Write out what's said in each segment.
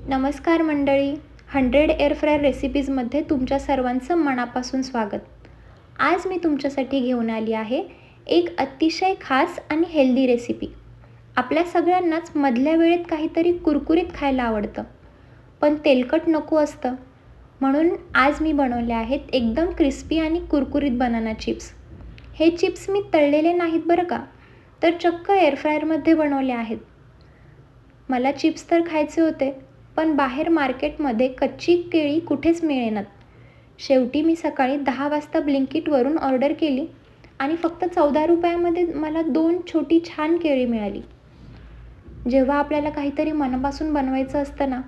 नमस्कार मंडळी, 100 air fryer रेसिपीजमध्ये तुमच्या सर्वांचं मनापासून स्वागत. आज मी तुमच्यासाठी घेऊन आली आहे एक अतिशय खास आणि हेल्दी रेसिपी. आपल्या सगळ्यांनाच मधल्या वेळेत काहीतरी कुरकुरीत खायला आवडतं, पण तेलकट नको असतं. म्हणून आज मी बनवले आहेत एकदम क्रिस्पी आणि कुरकुरीत बनाना चिप्स. हे चिप्स मी तळलेले नाहीत बरं का, तर चक्क एअर फ्रायरमध्ये बनवले आहेत. मला चिप्स तर खायचे होते, पण बाहेर मार्केटमध्ये कच्ची केळी कुठेच मिळेनात. शेवटी मी सकाळी 10 वाजता ब्लिंकिटवरून ऑर्डर केली आणि फक्त 14 रुपयामध्ये मला 2 छोटी छान केळी मिळाली. जेव्हा आपल्याला काहीतरी मनापासून बनवायचं असतं ना,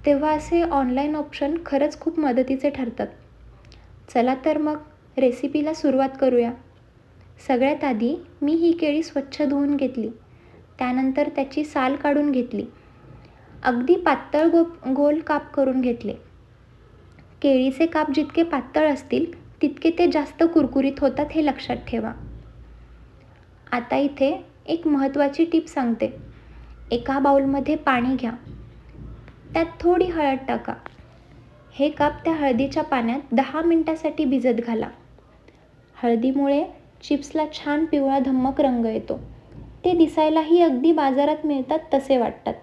तेव्हा असे ऑनलाईन ऑप्शन खरंच खूप मदतीचे ठरतात. चला तर मग रेसिपीला सुरुवात करूया. सगळ्यात आधी मी ही केळी स्वच्छ धुवून घेतली. त्यानंतर त्याची साल काढून घेतली. अगदी पातळ गोल काप करून घेतले. केळीचे काप जितके पातळ असतील तितके ते जास्त कुरकुरीत होतात, हे लक्षात ठेवा. आता इथे एक महत्त्वाची टीप सांगते. एका बाउलमध्ये पाणी घ्या. त्यात थोडी हळद टाका. हे काप त्या हळदीच्या पाण्यात 10 मिनिटासाठी भिजत घाला. हळदीमुळे चिप्सला छान पिवळा धम्मक रंग येतो. ते दिसायलाही अगदी बाजारात मिळतात तसे वाटतात.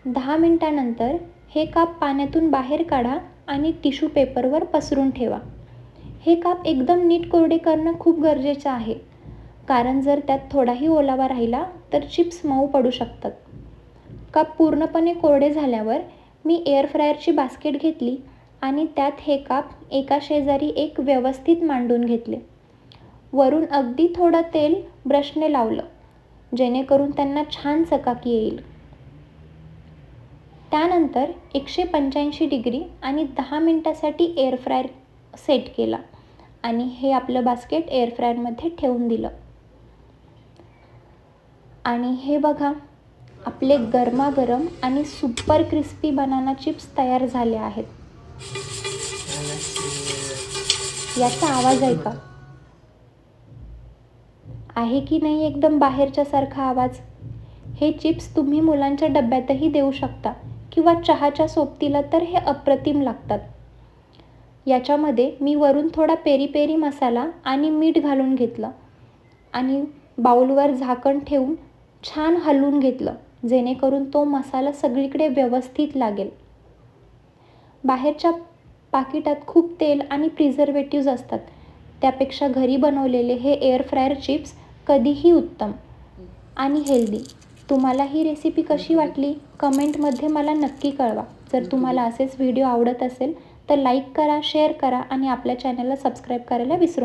10 मिनिटांनंतर हे काप पाण्यातून बाहेर काढा आणि टिश्यू पेपरवर पसरून ठेवा. हे काप एकदम नीट कोरडे करणं खूप गरजेचं आहे, कारण जर त्यात थोडाही ओलावा राहिला तर चिप्स मऊ पडू शकतात. काप पूर्णपणे कोरडे झाल्यावर मी एअर फ्रायरची बास्केट घेतली आणि त्यात हे काप एका शेजारी एक व्यवस्थित मांडून घेतले. वरून अगदी थोडं तेल ब्रशने लावलं, जेणेकरून त्यांना छान चकाकी येईल. त्यानंतर 185 डिग्री आणि 10 मिनिटासाठी एअर फ्रायर सेट केला आणि हे आपलं बास्केट एअर फ्रायरमध्ये ठेवून दिलं. आणि हे बघा, आपले गरमागरम आणि सुपर क्रिस्पी बनाना चिप्स तयार झाले आहेत. याचा आवाज ऐका. आहे की नाही एकदम बाहेरच्या सारखा आवाज. हे चिप्स तुम्ही मुलांच्या डब्यातही देऊ शकता किंवा चहाच्या सोबतीला तर हे अप्रतिम लागतात. याच्यामध्ये मी वरून थोडा पेरी पेरी मसाला आणि मीठ घालून घेतलं आणि बाउलवर झाकण ठेवून छान हलवून घेतलं, जेणेकरून तो मसाला सगळीकडे व्यवस्थित लागेल. बाहेरच्या पाकिटात खूप तेल आणि प्रिझर्वेटिव्ज असतात. त्यापेक्षा घरी बनवलेले हे एअर फ्रायर चिप्स कधीही उत्तम आणि हेल्दी. तुम्हाला ही रेसिपी कशी वाटली कमेंटमध्ये मला नक्की कळवा. जर तुम्हाला असेच व्हिडिओ आवडत असेल तर लाईक करा, शेअर करा आणि आपल्या चॅनलला सबस्क्राईब करायला विसरू